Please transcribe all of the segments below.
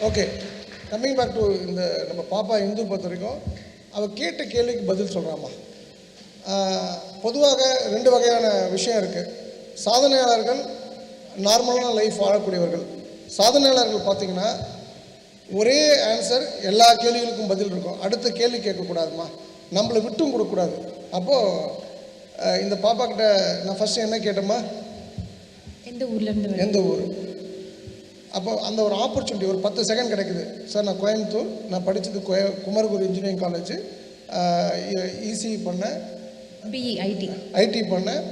Okay, coming back to இந்த நம்ம பாப்பா இந்து பொறுத்த வரைக்கும் அவள் கேட்ட கேள்விக்கு பதில் சொல்கிறாம்மா. பொதுவாக 2 வகையான விஷயம் இருக்குது. சாதனையாளர்கள் நார்மலான லைஃப் வாழக்கூடியவர்கள். சாதனையாளர்கள் பார்த்திங்கன்னா ஒரே ஆன்சர் எல்லா கேள்விகளுக்கும் பதில் இருக்கும். அடுத்த கேள்வி கேட்கக்கூடாதுமா, நம்மளை விட்டும் கொடுக்கக்கூடாது. அப்போது இந்த பாப்பா கிட்ட நான் ஃபஸ்ட்டு என்ன கேட்டேம்மா, எந்த ஊர்லேருந்து, எந்த ஊர். அப்போ அந்த ஒரு ஆப்பர்ச்சுனிட்டி ஒரு 10 செகண்ட் கிடைக்குது. சார் நான் கோயம்புத்தூர், நான் படித்தது குமரகுரு இன்ஜினியரிங் காலேஜ், இசி பண்ணேன், பிஇ ஐடி பண்ணேன்,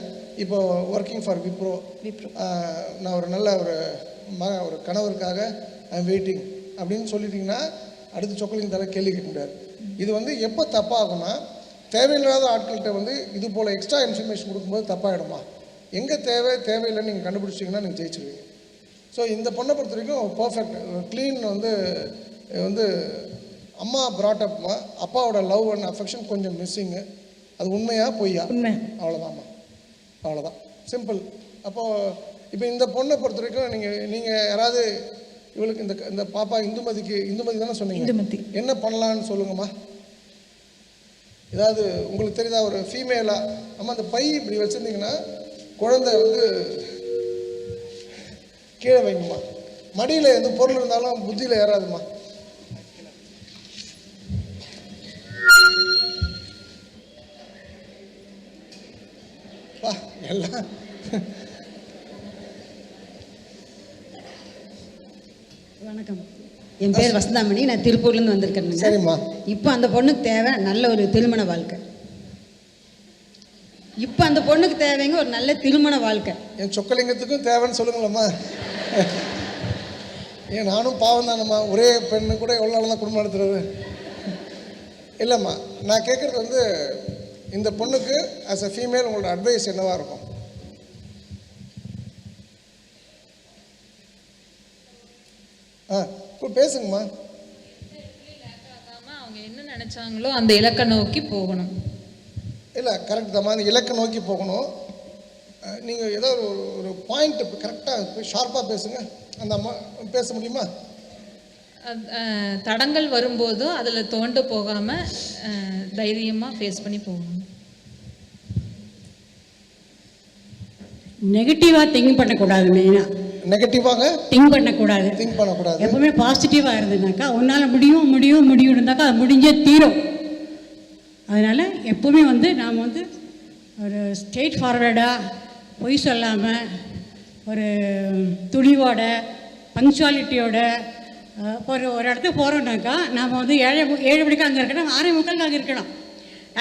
இப்போ ஒர்க்கிங் ஃபார் விப்ரோ. நான் ஒரு நல்ல ஒரு கணவருக்காக ஐம் வெயிட்டிங் அப்படின்னு சொல்லிட்டிங்கன்னா அடுத்து சொக்கலிங் தர கேள்வி கேட்க முடியாது. இது வந்து எப்போ தப்பாகும்னா, தேவையில்லாத ஆட்கள்கிட்ட இது போல் எக்ஸ்ட்ரா இன்ஃபர்மேஷன் கொடுக்கும்போது தப்பாகிடுமா. எங்கே தேவையில்லைன்னு நீங்கள் கண்டுபிடிச்சிங்கன்னா நீங்கள் ஜெயிச்சிருவீங்க. ஸோ இந்த பொண்ணை பொறுத்த வரைக்கும் பர்ஃபெக்ட் க்ளீன் அம்மா ப்ராட்டப்மா, அப்பாவோட லவ் அண்ட் அஃபெக்ஷன் கொஞ்சம் மிஸ்ஸிங்கு. அது உண்மையா பொய்யா? உண்மை. அவ்வளோதாம்மா, அவ்வளோதான், சிம்பிள். அப்போது இப்போ இந்த பொண்ணை பொறுத்த வரைக்கும் நீங்கள் யாராவது இவளுக்கு இந்த பாப்பா இந்துமதி தானே சொன்னீங்க, என்ன பண்ணலான்னு சொல்லுங்கம்மா. ஏதாவது உங்களுக்கு தெரியுதா ஒரு ஃபீமேலாக? அம்மா அந்த பை இப்படி வச்சுருந்தீங்கன்னா குழந்தை கீழே வைங்கம்மா. மடியில் எந்த பொருள் இருந்தாலும் புத்தியில் ஏறாதுமா. எல்லாம் வணக்கம், என் பேர் வசந்தாமணி, நான் திருப்பூர்லேருந்து வந்திருக்கேன். சரிம்மா. இப்போ அந்த பொண்ணுக்கு தேவை நல்ல ஒரு திருமண வாழ்க்கை. இப்போ அந்த பொண்ணுக்கு தேவைங்க ஒரு நல்ல திருமண வாழ்க்கை. என் சொக்கலிங்கத்துக்கும் தேவைன்னு சொல்லுங்களம்மா. ஏன் நானும் பாவம் தானம்மா, ஒரே பெண்ணு கூட எவ்வளோ நாள் தான் குடும்பம் நடத்துறது. இல்லைம்மா, நான் கேட்குறது இந்த பொண்ணுக்கு ஆஸ் அ ஃபீமேல் உங்களோட அட்வைஸ் என்னவாக இருக்கும்? இப்போ பேசுங்கம்மா. அவங்க என்ன நினைச்சாங்களோ அந்த இலக்கை நோக்கி போகணும். இல்லை, கரெக்ட் தான்மா, அந்த இலக்கை நோக்கி போகணும். நீங்கள் ஏதோ ஒரு பாயிண்ட் கரெக்டாக ஷார்ப்பாக பேசுங்க. அந்த அம்மா பேச முடியுமா? தடங்கள் வரும்போதும் அதில் தோண்டு போகாமல் தைரியமாக ஃபேஸ் பண்ணி போகணும். நெகட்டிவாக திங்க் பண்ணக்கூடாது. மெயினாக நெகட்டிவாக திங்க் பண்ணக்கூடாது. எப்பவுமே பாசிட்டிவாக இருந்ததுனாக்கா உன்னால் முடியும் இருந்தாக்கா அது முடிஞ்சே தீரும். அதனால் எப்பவுமே நாம் ஒரு ஸ்ட்ரெயிட் ஃபார்வர்டாக, பொய் சொல்லாமல், ஒரு துணிவோட, பங்க்சுவாலிட்டியோட ஒரு இடத்துக்கு போகிறோம்னாக்கா நாம் 7 மணிக்கு அங்கே இருக்கணும், 6:45 அங்கே இருக்கணும்.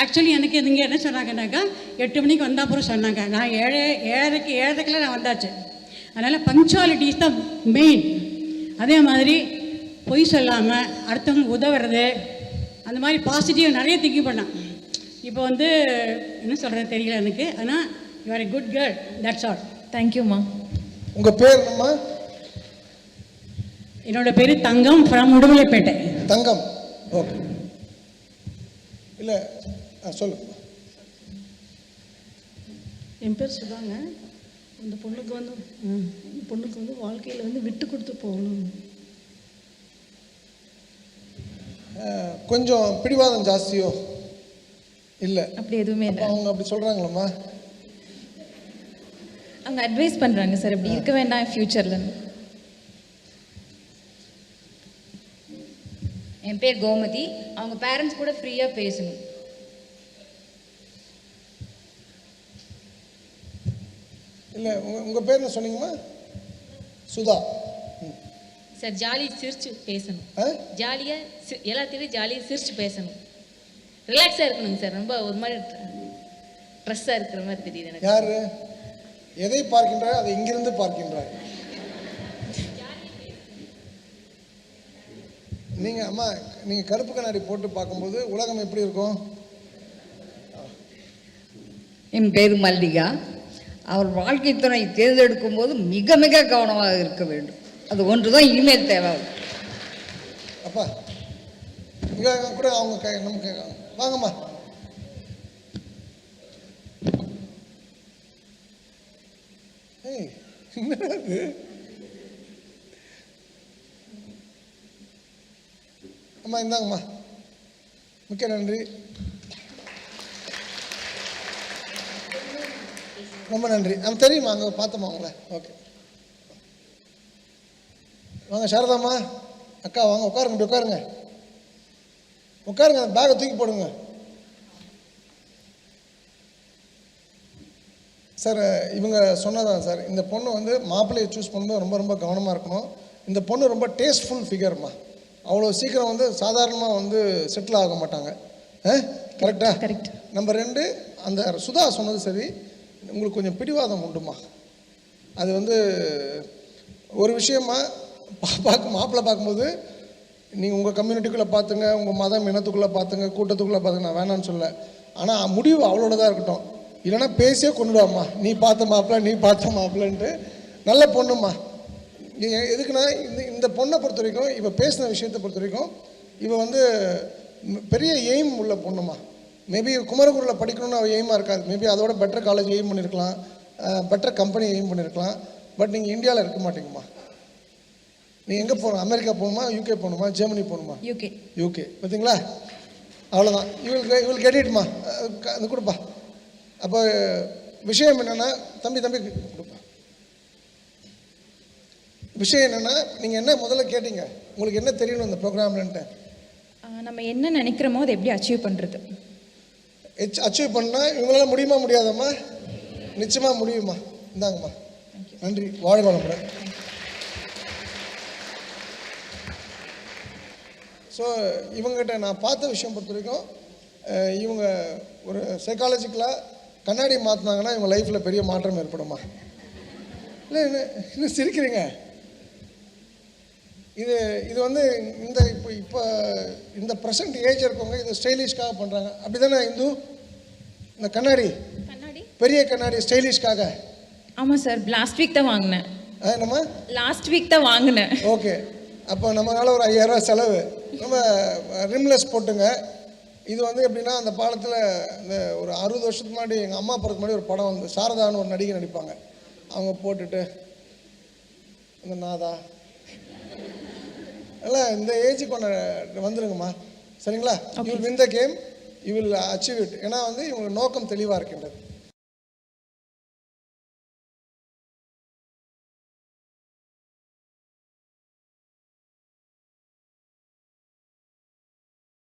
ஆக்சுவலி எனக்கு இங்கே என்ன சொன்னாங்கன்னாக்கா 8 மணிக்கு வந்தால் அப்புறம் சொன்னாங்க. நான் 7:30 நான் வந்தாச்சு. அதனால் பங்க்சுவாலிட்டி இஸ் த மெயின். அதே மாதிரி பொய் சொல்லாமல் அடுத்தவங்க உதவுறது, அந்த மாதிரி பாசிட்டிவ் நிறைய திங்க் பண்ணேன். இப்போ என்ன சொல்கிறது தெரியல எனக்கு. ஆனால் you are a good girl, that's all. தேங்க்யூம்மா. உங்கள் பேர் என்னம்மா? என்னோட பேர் தங்கம், ஃப்ரம் உடுமலைப்பேட்டை. தங்கம், ஓகே. இல்லை சொல்லு. என் பேர் சுதாங்க. இந்த பொண்ணுக்கு வாழ்க்கையில் விட்டு கொடுத்து போகணும். கொஞ்சம் பிடிவாதம் ஜாஸ்தியோ? இல்லை, அப்படி எதுவுமே இல்லை. அவங்க அப்படி சொல்கிறாங்களம்மா? அவங்க அட்வைஸ் பண்ணுறாங்க சார், இப்படி இருக்க வேண்டாம் ஃப்யூச்சரில். என் பேர் கோமதி. அவங்க பேரண்ட்ஸ் கூட ஃப்ரீயாக பேசணும். இல்லை, உங்கள் பேர் என்ன சொன்னீங்கம்மா? சுதா. சார் ஜாலியாக சிரிச்சு பேசணும். ஜாலியாக எல்லாத்தையும் ஜாலியாக சிரிச்சு பேசணும். ரிலாக்ஸாக இருக்கணுங்க சார். ரொம்ப ஒரு மாதிரி ட்ரெஸ்ஸாக இருக்கிற மாதிரி தெரியுது எனக்கு. யார் எதை பார்க்கின்றார் அதை இங்கிருந்து பார்க்கின்றார். நீங்கள் அம்மா, நீங்கள் கருப்பு கண்ணாடி போட்டு பார்க்கும்போது உலகம் எப்படி இருக்கும்? என் பேர் மல்லிகா. அவர் வாழ்க்கை துணை தேர்ந்தெடுக்கும் போது மிக மிக கவனமாக இருக்க வேண்டும். அது ஒன்று தான் இனிமேல் தேவை. அப்பா இங்கே கூட அவங்க நமக்கு வாங்கம்மா. அம்மா இந்தாங்கம்மா. மிக்க நன்றி, ரொம்ப நன்றி. தெரியுமா, அங்கே பார்த்தோமா உங்களை? ஓகே, வாங்க சாரதாம்மா. அக்கா வாங்க, உட்காருங்க, இப்படி உட்காருங்க, உட்காருங்க. அந்த பேக்கை தூக்கி போடுங்க. சார் இவங்க சொன்னதான் சார், இந்த பொண்ணு வந்து மாப்பிள்ளையை சூஸ் பண்ணும்போது ரொம்ப ரொம்ப கவனமாக இருக்கணும். இந்த பொண்ணு ரொம்ப டேஸ்ட்ஃபுல் ஃபிகர்மா. அவ்வளோ சீக்கிரம் வந்து சாதாரணமாக வந்து செட்டில் ஆக மாட்டாங்க. கரெக்டா? கரெக்ட். நம்பர் 2, அந்த சுதா சொன்னது சரி, உங்களுக்கு கொஞ்சம் பிடிவாதம் உண்டுமா. அது வந்து ஒரு விஷயமா மாப்பிள்ளை பார்க்கும்போது நீங்கள் உங்கள் கம்யூனிட்டிக்குள்ளே பார்த்துங்க, உங்கள் மதம் இனத்துக்குள்ளே பார்த்துங்க, கூட்டத்துக்குள்ளே பார்த்துங்க, நான் வேணான்னு சொல்ல. ஆனால் முடிவு அவளோட தான் இருக்கட்டும். இல்லைன்னா பேசியே கொண்டுடுவாம்மா, நீ பார்த்த மாப்பிள்ள, நீ பார்த்த மாப்பிள்ளன்ட்டு. நல்ல பொண்ணுமா. எதுக்குன்னா இந்த பொண்ணை பொறுத்த வரைக்கும், இப்போ பேசின விஷயத்தை பொறுத்த வரைக்கும், இவள் வந்து பெரிய எய்ம் உள்ள பொண்ணுமா. மேபி குமரகுருவில் படிக்கணும்னு அவள் எய்மாக இருக்காது. மேபி அதோட பெட்டர் காலேஜ் எய்ம் பண்ணியிருக்கலாம், பெட்டர் கம்பெனி எய்ம் பண்ணியிருக்கலாம். பட் நீங்கள் இந்தியாவில் இருக்க மாட்டீங்கம்மா. நீங்கள் எங்கே போகணும்? அமெரிக்கா போகணுமா, யூகே போகணுமா, ஜெர்மனி போகணுமா? யூகே. பார்த்தீங்களா? அவ்வளோதான். இவள் கெட்டிட்டுமா. அது கொடுப்பா. அப்போ விஷயம் என்னென்னா, தம்பி கொடுப்பா. விஷயம் என்னென்னா, நீங்கள் என்ன முதல்ல கேட்டீங்க, உங்களுக்கு என்ன தெரியணும் இந்த ப்ரோக்ராம்லன்ட்டு? நம்ம என்ன நினைக்கிறோமோ அதை எப்படி அச்சீவ் பண்ணுறது. அச்சீவ் பண்ணால் இவங்களால முடியுமா முடியாதம்மா? நிச்சயமாக முடியுமா. இந்தாங்கம்மா. நன்றி, வாழ்க வளமுடன். ஸோ இவங்ககிட்ட நான் பார்த்த விஷயம் பொறுத்த வரைக்கும், இவங்க ஒரு சைக்காலஜிக்கலாக கண்ணாடி மாற்றினாங்கன்னா இவங்க லைஃப்பில் பெரிய மாற்றம் ஏற்படுமா. இல்லை இன்னும் சிரிக்கிறீங்க. இது வந்து இப்போ இந்த ப்ரெசன்ட் ஏஜ் இருக்கவங்க இதை ஸ்டைலிஷ்காக பண்ணுறாங்க. அப்படி தானே இந்து? இந்த கண்ணாடி பெரிய கண்ணாடி ஸ்டைலிஷ்காக. ஆமாம் சார், லாஸ்ட் வீக் தான் வாங்கினேன். என்னம்மா? லாஸ்ட் வீக் தான் வாங்கினேன். ஓகே, அப்போ நம்மளால ஒரு 5000 ரூபா செலவு. நம்ம ரிம்லெஸ் போட்டுங்க. இது வந்து எப்படின்னா, அந்த பாலத்தில் இந்த ஒரு 60 வருஷத்துக்கு முன்னாடி எங்கள் அம்மா போகிறதுக்கு முன்னாடி ஒரு படம் வந்து சாரதான்னு ஒரு நடிகை நடிப்பாங்க. அவங்க போட்டுட்டு இந்த நாதா எல்லாம் இந்த ஏஜுக்கு கொண்டு வந்துருங்கம்மா. சரிங்களா? You will win the game, you will achieve it. ஏன்னா வந்து இவங்க நோக்கம் தெளிவாக இருக்கின்றது.